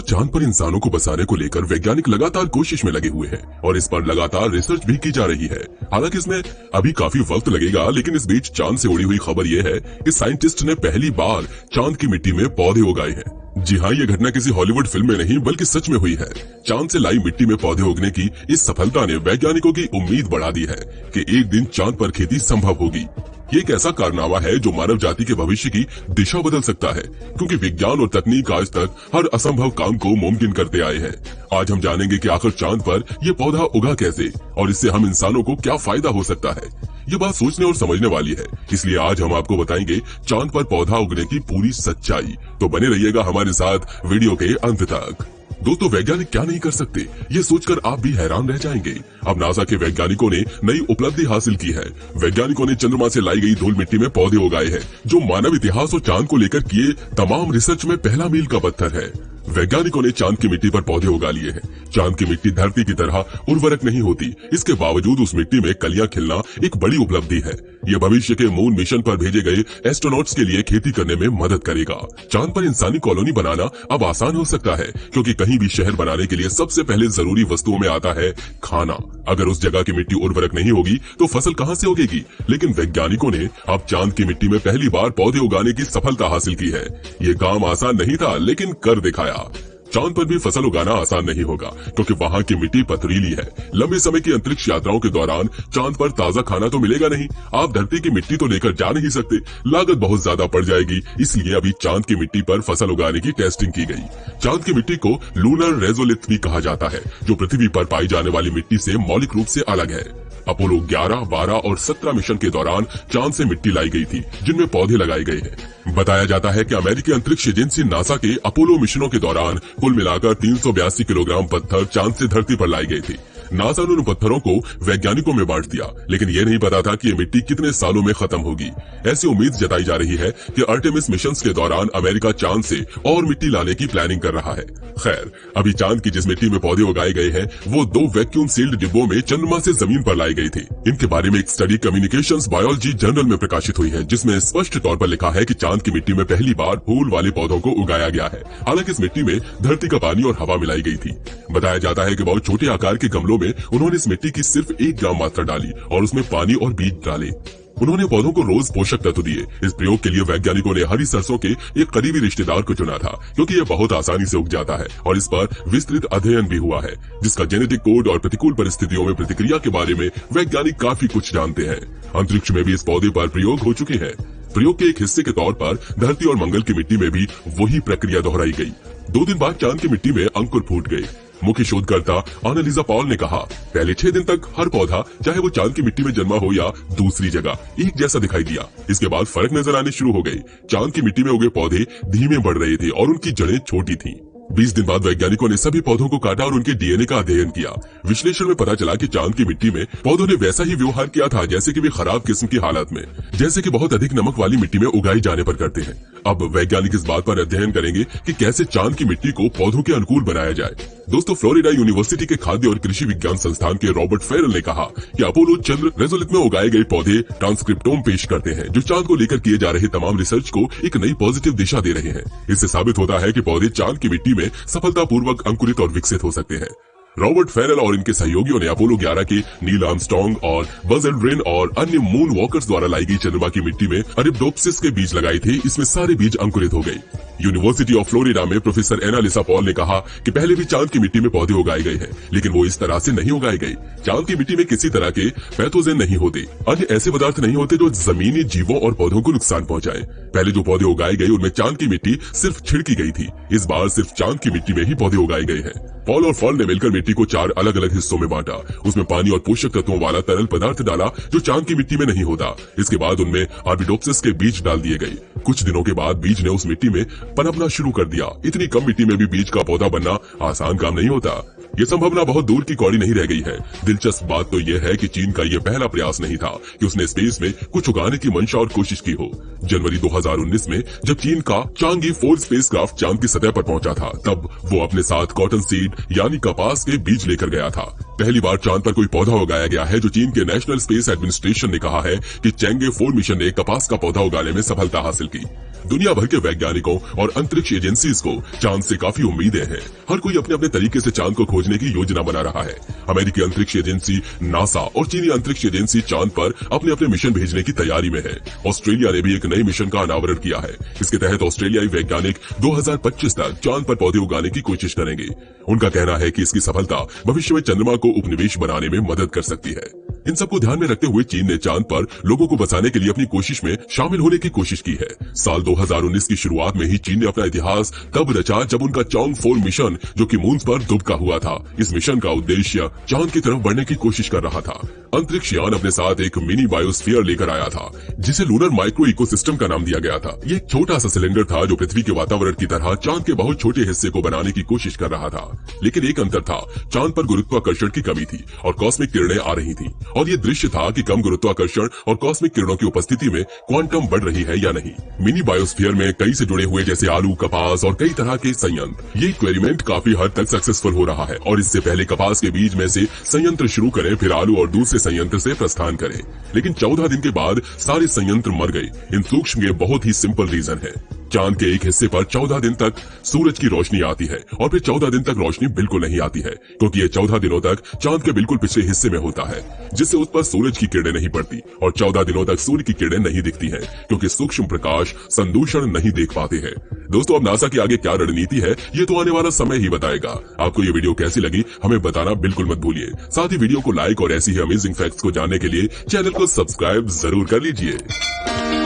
चांद पर इंसानों को बसाने को लेकर वैज्ञानिक लगातार कोशिश में लगे हुए हैं और इस पर लगातार रिसर्च भी की जा रही है। हालांकि इसमें अभी काफी वक्त लगेगा, लेकिन इस बीच चांद से उड़ी हुई खबर यह है कि साइंटिस्ट ने पहली बार चांद की मिट्टी में पौधे उगाए हैं। जी हाँ, ये घटना किसी हॉलीवुड फिल्म में नहीं बल्कि सच में हुई है। चांद से लाई मिट्टी में पौधे उगने की इस सफलता ने वैज्ञानिकों की उम्मीद बढ़ा दी है कि एक दिन चांद पर खेती संभव होगी। ये एक ऐसा कारनामा है जो मानव जाति के भविष्य की दिशा बदल सकता है, क्योंकि विज्ञान और तकनीक आज तक हर असंभव काम को मुमकिन करते आए हैं। आज हम जानेंगे कि आखिर चांद पर यह पौधा उगा कैसे और इससे हम इंसानों को क्या फायदा हो सकता है। ये बात सोचने और समझने वाली है, इसलिए आज हम आपको बताएंगे चांद पर पौधा उगने की पूरी सच्चाई। तो बने रहिएगा हमारे साथ वीडियो के अंत तक। दोस्तों, वैज्ञानिक क्या नहीं कर सकते, ये सोचकर आप भी हैरान रह जाएंगे। अब नासा के वैज्ञानिकों ने नई उपलब्धि हासिल की है। वैज्ञानिकों ने चंद्रमा से लाई गई धूल मिट्टी में पौधे उगाए हैं, जो मानव इतिहास और चांद को लेकर किए तमाम रिसर्च में पहला मील का पत्थर है। वैज्ञानिकों ने चांद की मिट्टी पर पौधे उगा लिए हैं। चांद की मिट्टी धरती की तरह उर्वरक नहीं होती, इसके बावजूद उस मिट्टी में कलियां खिलना एक बड़ी उपलब्धि है। यह भविष्य के मून मिशन पर भेजे गए एस्ट्रोनॉट्स के लिए खेती करने में मदद करेगा। चांद पर इंसानी कॉलोनी बनाना अब आसान हो सकता है, क्योंकि कहीं भी शहर बनाने के लिए सबसे पहले जरूरी वस्तुओं में आता है खाना। अगर उस जगह की मिट्टी उर्वरक नहीं होगी तो फसल कहां से उगेगी। लेकिन वैज्ञानिकों ने अब चांद की मिट्टी में पहली बार पौधे उगाने की सफलता हासिल की है। ये काम आसान नहीं था, लेकिन कर दिखाया। चांद पर भी फसल उगाना आसान नहीं होगा, क्योंकि वहाँ की मिट्टी पथरीली है। लंबे समय की अंतरिक्ष यात्राओं के दौरान चांद पर ताजा खाना तो मिलेगा नहीं, आप धरती की मिट्टी तो लेकर जा नहीं सकते, लागत बहुत ज्यादा पड़ जाएगी। इसलिए अभी चांद की मिट्टी पर फसल उगाने की टेस्टिंग की गई। चांद की मिट्टी को लूनर रेजोलिथ भी कहा जाता है, जो पृथ्वी पर पाई जाने वाली मिट्टी से मौलिक रूप से अलग है। अपोलो 11, 12 और 17 मिशन के दौरान चांद से मिट्टी लाई गई थी, जिनमें पौधे लगाए गए हैं। बताया जाता है कि अमेरिकी अंतरिक्ष एजेंसी नासा के अपोलो मिशनों के दौरान कुल मिलाकर 382 किलोग्राम पत्थर चांद से धरती पर लाई गई थी। नासा ने उन पत्थरों को वैज्ञानिकों में बांट दिया, लेकिन ये नहीं पता था कि ये मिट्टी कितने सालों में खत्म होगी। ऐसी उम्मीद जताई जा रही है कि आर्टेमिस मिशंस के दौरान अमेरिका चांद से और मिट्टी लाने की प्लानिंग कर रहा है। खैर, अभी चांद की जिस मिट्टी में पौधे उगाए गए हैं वो 2 वैक्यूम सील्ड डिब्बों में चंद्रमा से जमीन पर लाई गई थी। इनके बारे में एक स्टडी कम्युनिकेशंस बायोलॉजी जर्नल में प्रकाशित हुई है, जिसमें स्पष्ट तौर पर लिखा है कि चांद की मिट्टी में पहली बार फूल वाले पौधों को उगाया गया है। हालांकि इस मिट्टी में धरती का पानी और हवा मिलाई गई थी। बताया जाता है कि बहुत छोटे आकार के गमलों में उन्होंने इस मिट्टी की सिर्फ 1 ग्राम मात्रा डाली और उसमें पानी और बीज डाले। उन्होंने पौधों को रोज पोषक तत्व दिए। इस प्रयोग के लिए वैज्ञानिकों ने हरी सरसों के एक करीबी रिश्तेदार को चुना था, क्योंकि यह बहुत आसानी से उग जाता है और इस पर विस्तृत अध्ययन भी हुआ है, जिसका जेनेटिक कोड और प्रतिकूल परिस्थितियों में प्रतिक्रिया के बारे में वैज्ञानिक काफी कुछ जानते हैं। अंतरिक्ष में भी इस पौधे पर प्रयोग हो चुके हैं। प्रयोग के एक हिस्से के तौर पर धरती और मंगल की मिट्टी में भी वही प्रक्रिया दोहराई गई। 2 दिन बाद चांद की मिट्टी में अंकुर फूट गए। मुख्य शोधकर्ता एनालिसा पॉल ने कहा, पहले 6 दिन तक हर पौधा, चाहे वो चांद की मिट्टी में जन्मा हो या दूसरी जगह, एक जैसा दिखाई दिया। इसके बाद फर्क नजर आने शुरू हो गए। चांद की मिट्टी में उगे पौधे धीमे बढ़ रहे थे और उनकी जड़ें छोटी थीं। 20 दिन बाद वैज्ञानिकों ने सभी पौधों को काटा और उनके डीएनए का अध्ययन किया। विश्लेषण में पता चला कि चांद की मिट्टी में पौधों ने वैसा ही व्यवहार किया था जैसे कि वे खराब किस्म की हालत में, जैसे कि बहुत अधिक नमक वाली मिट्टी में उगाए जाने पर करते हैं। अब वैज्ञानिक इस बात पर अध्ययन करेंगे कि कैसे चांद की मिट्टी को पौधों के अनुकूल बनाया जाए। दोस्तों, फ्लोरिडा यूनिवर्सिटी के खाद्य और कृषि विज्ञान संस्थान के रॉबर्ट फेरल ने कहा कि अपोलो चंद्र रेजोलिथ में उगाए गए पौधे ट्रांसक्रिप्टोम पेश करते हैं, जो चांद को लेकर किए जा रहे तमाम रिसर्च को एक नई पॉजिटिव दिशा दे रहे हैं। इससे साबित होता है कि पौधे चांद की मिट्टी में सफलतापूर्वक अंकुरित और विकसित हो सकते हैं। रॉबर्ट फेरल और इनके सहयोगियों ने अपोलो 11 के नील आर्मस्ट्रांग और बज एल्ड्रिन और अन्य मून वॉकर्स द्वारा लाई गई चंद्रमा की मिट्टी में अरेबिडोप्सिस के बीज लगाए थे। इसमें सारे बीज अंकुरित हो गए। यूनिवर्सिटी ऑफ फ्लोरिडा में प्रोफेसर एनालिसा पॉल ने कहा कि पहले भी चांद की मिट्टी में पौधे उगाए गए हैं, लेकिन वो इस तरह से नहीं उगाए गए। चांद की मिट्टी में किसी तरह के पैथोजेन नहीं होते, अन्य ऐसे पदार्थ नहीं होते जो जमीनी जीवों और पौधों को नुकसान पहुंचाए। पहले जो पौधे उगाए गए उनमें चांद की मिट्टी सिर्फ छिड़की गई थी। इस बार सिर्फ चांद की मिट्टी में ही पौधे उगाए गए हैं। पॉल और फॉल ने मिलकर मिट्टी को 4 अलग अलग हिस्सों में बांटा। उसमें पानी और पोषक तत्वों वाला तरल पदार्थ डाला जो चांद की मिट्टी में नहीं होता। इसके बाद उनमें अरेबिडोप्सिस के बीज डाल दिए गए। कुछ दिनों के बाद बीज ने उस मिट्टी में पनपना शुरू कर दिया। इतनी कम मिट्टी में भी बीज का पौधा बनना आसान काम नहीं होता। ये संभावना बहुत दूर की कौड़ी नहीं रह गई है। दिलचस्प बात तो यह है कि चीन का यह पहला प्रयास नहीं था कि उसने स्पेस में कुछ उगाने की मंशा और कोशिश की हो। जनवरी 2019 में जब चीन का चांगी 4 स्पेसक्राफ्ट चांद की सतह पर पहुंचा था, तब वो अपने साथ कॉटन सीड यानी कपास के बीज लेकर गया था। पहली बार चांद पर कोई पौधा उगाया गया है, जो चीन के नेशनल स्पेस एडमिनिस्ट्रेशन ने कहा है कि चैंगे 4 मिशन ने कपास का पौधा उगाने में सफलता हासिल की। दुनिया भर के वैज्ञानिकों और अंतरिक्ष एजेंसीज को चांद से काफी उम्मीदें हैं। हर कोई अपने अपने तरीके से चांद को खोजने की योजना बना रहा है। अमेरिकी अंतरिक्ष एजेंसी नासा और चीनी अंतरिक्ष एजेंसी चांद पर अपने अपने मिशन भेजने की तैयारी में है। ऑस्ट्रेलिया ने भी एक नए मिशन का अनावरण किया है। इसके तहत ऑस्ट्रेलियाई वैज्ञानिक 2025 तक चांद पर पौधे उगाने की कोशिश करेंगे। उनका कहना है कि इसकी सफलता भविष्य में चंद्रमा को उपनिवेश बनाने में मदद कर सकती है। इन सबको ध्यान में रखते हुए चीन ने चांद पर लोगों को बसाने के लिए अपनी कोशिश में शामिल होने की कोशिश की है। साल 2019 की शुरुआत में ही चीन ने अपना इतिहास तब रचा जब उनका चांग 4 मिशन, जो कि मून पर दुबका हुआ था। इस मिशन का उद्देश्य चांद की तरफ बढ़ने की कोशिश कर रहा था। अंतरिक्ष यान अपने साथ एक मिनी बायोस्फीयर लेकर आया था, जिसे लूनर माइक्रो इकोसिस्टम का नाम दिया गया था। ये एक छोटा सा सिलेंडर था जो पृथ्वी के वातावरण की तरह चांद के बहुत छोटे हिस्से को बनाने की कोशिश कर रहा था। लेकिन एक अंतर था, चांद पर गुरुत्वाकर्षण की कमी थी और कॉस्मिक किरणें आ रही थी, और ये दृश्य था कि कम गुरुत्वाकर्षण और कॉस्मिक किरणों की उपस्थिति में क्वांटम बढ़ रही है या नहीं। मिनी बायोस्फीयर में कई से जुड़े हुए जैसे आलू, कपास और कई तरह के संयंत्र। ये एक्सपेरिमेंट काफी हद तक सक्सेसफुल हो रहा है और इससे पहले कपास के बीज में से संयंत्र शुरू करें, फिर आलू और दूसरे संयंत्र से प्रस्थान करें। लेकिन 14 दिन के बाद सारे संयंत्र मर गए। इन सूक्ष्म के बहुत ही सिंपल रीजन है। चांद के एक हिस्से पर 14 दिन तक सूरज की रोशनी आती है और फिर 14 दिन तक रोशनी बिल्कुल नहीं आती है, क्योंकि ये 14 दिनों तक चांद के बिल्कुल पिछले हिस्से में होता है, जिससे उस पर सूरज की किरणें नहीं पड़ती और 14 दिनों तक सूर्य की किरणें नहीं दिखती हैं, क्योंकि सूक्ष्म प्रकाश संदूषण नहीं देख पाते हैं। दोस्तों, अब नासा की आगे क्या रणनीति है ये तो आने वाला समय ही बताएगा। आपको ये वीडियो कैसी लगी हमें बताना बिल्कुल मत भूलिए। साथ ही वीडियो को लाइक और ऐसी ही अमेजिंग फैक्ट्स को जानने के लिए चैनल को सब्सक्राइब जरूर कर लीजिए।